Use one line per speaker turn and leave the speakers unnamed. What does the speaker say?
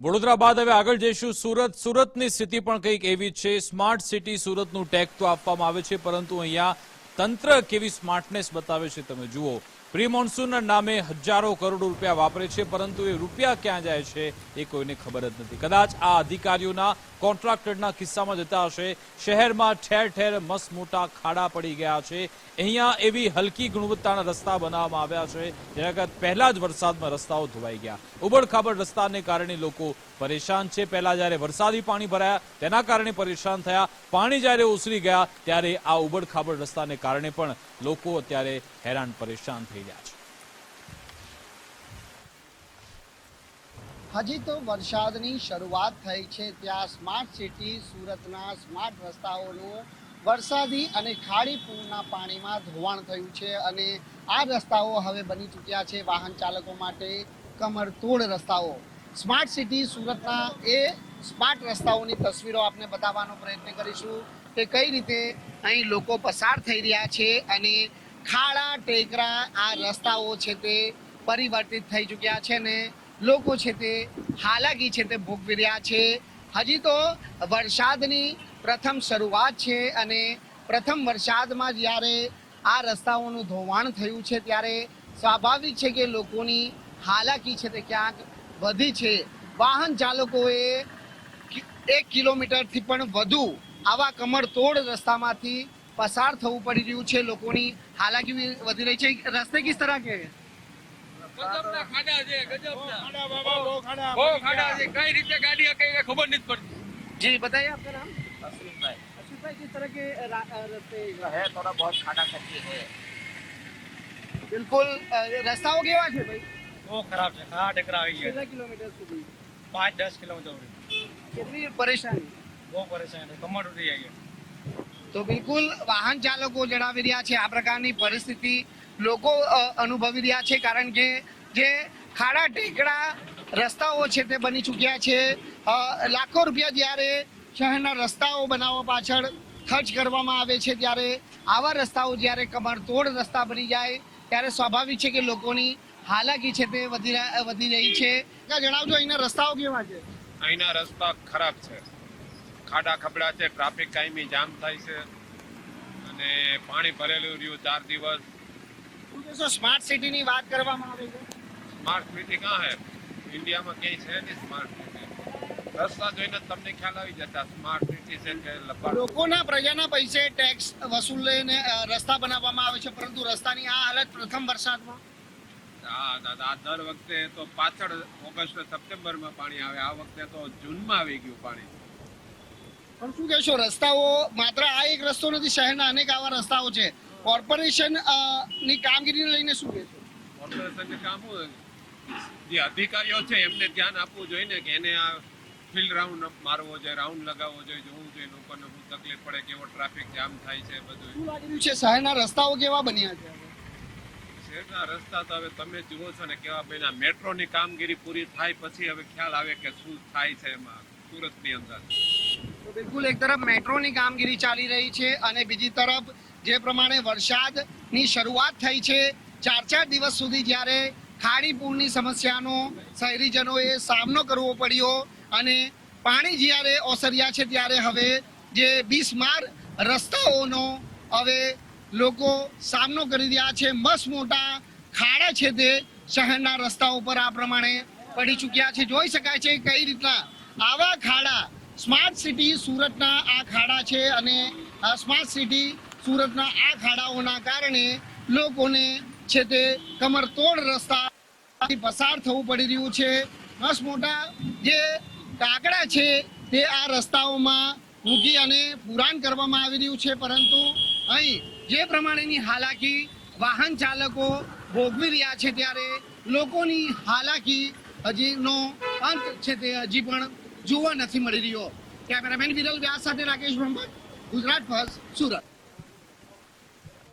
વડોદરા બાદ હવે આગળ જઈશું સુરતની સ્થિતિ પણ કંઈક એવી છે। સ્માર્ટ સિટી સુરતનું ટેગ તો આપવામાં આવે છે, પરંતુ અહીંયા તંત્ર કેવી સ્માર્ટનેસ બતાવે છે તમે જુઓ। પ્રી મોન્સૂનના નામે હજારો કરોડો રૂપિયા વાપરે છે, પરંતુ એ રૂપિયા ક્યાં જાય છે એ કોઈને ખબર જ નથી। કદાચ આ અધિકારીઓના કોન્ટ્રાક્ટરના કિસ્સામાં જતા હશે। શહેરમાં ઠેર ઠેર મસ્ત મોટા ખાડા પડી ગયા છે। અહીંયા એવી હલકી ગુણવત્તાના રસ્તા બનાવવામાં આવ્યા છે જેના પહેલા જ વરસાદમાં રસ્તાઓ ધોવાઈ ગયા। ઉબડખાબડ રસ્તાને કારણે લોકો પરેશાન છે। પહેલા જ્યારે વરસાદી પાણી ભરાયા તેના કારણે પરેશાન થયા, પાણી જ્યારે ઓસરી ગયા ત્યારે આ ઉબડખાબડ રસ્તાને કારણે પણ લોકો અત્યારે હેરાન પરેશાન થઈ રહ્યા છે।
હજી તો વરસાદની શરૂઆત થઈ છે ત્યાં સ્માર્ટ સિટી સુરતના સ્માર્ટ રસ્તાઓનું વરસાદી અને ખાડી પૂરના પાણીમાં ધોવાણ થયું છે અને આ રસ્તાઓ હવે બની ચૂક્યા છે વાહન ચાલકો માટે કમરતોડ રસ્તાઓ। સ્માર્ટ સિટી સુરતના એ સ્માર્ટ રસ્તાઓની તસવીરો આપને બતાવવાનો પ્રયત્ન કરીશું કે કઈ રીતે અહીં લોકો પસાર થઈ રહ્યા છે અને ખાડા ટેકરા આ રસ્તાઓ છે તે પરિવર્તિત થઈ ચૂક્યા છે ને લોકો છે તે હાલાકી છે તે ભોગવી રહ્યા છે। હજી તો વરસાદની પ્રથમ શરૂઆત છે અને પ્રથમ વરસાદમાં જ્યારે આ રસ્તાઓનું ધોવાણ થયું છે ત્યારે સ્વાભાવિક છે કે લોકોની હાલાકી છે તે ક્યાંક વધી છે। વાહન ચાલકોએ 1 કિલોમીટરથી પણ વધુ આવા કમરતોડ રસ્તામાંથી પસાર થવું પડી રહ્યું છે। લોકોની હાલાકી વધી રહી છે। રસ્તે કિસ तरह के
ગજબના ખાડા છે, ગજબના ખાડા બાબા, બહુ ખાડા છે। કઈ રીતે ગાડી કઈ ખબર નથી પડતી।
जी बताइए आपका नाम।
अश्विन भाई
अश्विन भाई किस तरह के रास्ते
है, थोड़ा बहुत खाड़ा खच्ची है।
बिल्कुल रस्ताओं केवा છે ભાઈ?
બહુ ખરાબ છે, ખાડા ટેકરા આવી ગયા।
કેટલા કિલોમીટર સુધી
5-10 કિલોમીટર સુધી
કેટલી પરેશાની?
બહુ પરેશાન છે, કમર ઉઠી જાય।
તો બિલકુલ વાહન ચાલકો જણાવી રહ્યા છે આ પ્રકારની પરિસ્થિતિ લોકો અનુભવી રહ્યા છે, કારણ કે જે ખાડા ટેકડા રસ્તાઓ છે તે બની ચૂક્યા છે। લાખો રૂપિયા જ્યારે શહેરના રસ્તાઓ બનાવવા પાછળ ખર્ચ કરવામાં આવે છે ત્યારે આવા રસ્તાઓ જ્યારે કમરતોડ રસ્તા બની જાય ત્યારે સ્વાભાવિક છે કે લોકોની હાલાકી છે તે વધી રહી છે। જણાવજો અહીંના રસ્તાઓ કેવા છે?
અહીંના રસ્તા ખરાબ છે, ખાડા ખબડા છે, ટ્રાફિક કાયમી જામ થાય છે અને પાણી ભરેલું રહ્યું 4 દિવસ।
શું કહેશો? સ્માર્ટ સિટીની વાત કરવામાં આવે છે,
સ્માર્ટ સિટી ક્યાં હે? ઇન્ડિયામાં ક્યાંય છે નહીં સ્માર્ટ સિટી। રસ્તા જોઈને જ તમને ખ્યાલ આવી જતા સ્માર્ટ સિટી છે કે લબાડ।
લોકોના પ્રજાના પૈસે ટેક્સ વસૂલીને રસ્તા બનાવવામાં આવે છે, પરંતુ રસ્તાની આ હાલત પ્રથમ વરસાદમાં
આ દર વખતે તો પાછળ ઓગસ્ટ સપ્ટેમ્બરમાં પાણી આવે, આ વખતે તો જૂનમાં આવી ગયું પાણી।
પણ શું કહેશો? રસ્તાઓ માત્ર આ એક રસ્તો નથી, શહેરના અનેક આવા રસ્તાઓ છે। કોર્પોરેશન ની કામગીરીને લઈને શું કહેશો?
કોર્પોરેશનને કામ જે અધિકારીઓ છે એમને ધ્યાન આપવું જોઈએ ને કે એને આ ફિલ્ડ રાઉન્ડ મારવો જોઈએ, રાઉન્ડ લગાવવો જોઈએ, જોવું જોઈએ લોકોને શું તકલીફ પડે, કેવો ટ્રાફિક જામ થાય છે બધું।
શું લાગી રહ્યું છે શહેરના રસ્તાઓ કેવા બન્યા છે?
શહેરના રસ્તા તો હવે તમે જુઓ છો ને કેવા બન્યા। મેટ્રોની કામગીરી પૂરી થાય પછી હવે ખ્યાલ આવે કે શું થાય છે એમાં સુરતની અંદર।
તો બિલકુલ એક તરફ મેટ્રોની કામગીરી ચાલી રહી છે અને બીજી તરફ જે પ્રમાણે વરસાદની શરૂઆત થઈ છે 4 દિવસ સુધી જ્યારે ખાડી પૂરની સમસ્યાનો શહેરીજનોએ સામનો કરવો પડ્યો અને પાણી જ્યારે ઓસર્યા છે ત્યારે હવે જે બિસ્માર રસ્તાઓનો હવે લોકો સામનો કરી રહ્યા છે। મસ્ત મોટા ખાડા છે તે શહેરના રસ્તાઓ પર આ પ્રમાણે પડી ચૂક્યા છે। જોઈ શકાય છે કઈ રીતના આવા ખાડા સ્માર્ટ સિટી સુરતના આ ખાડા છે અને સ્માર્ટ સિટી સુરતના આ ખાડાઓના કારણે લોકોને છે તે કમરતોડ રસ્તા પસાર થવું પડી રહ્યું છે। મસ્ત મોટા જે કાકડા છે તે આ રસ્તાઓમાં મૂકી અને પુરાણ કરવામાં આવી રહ્યું છે, પરંતુ અહીં જે પ્રમાણેની હાલાકી વાહન ચાલકો ભોગવી રહ્યા છે ત્યારે લોકોની હાલાકી હજીનો અંત છે તે હજી પણ જોવા નથી મળી રહ્યો। કેમેરામેન વિરલ વ્યાસ સાથે રાકેશ બ્રહ્મભટ્ટ, ગુજરાત ફર્સ્ટ, સુરત।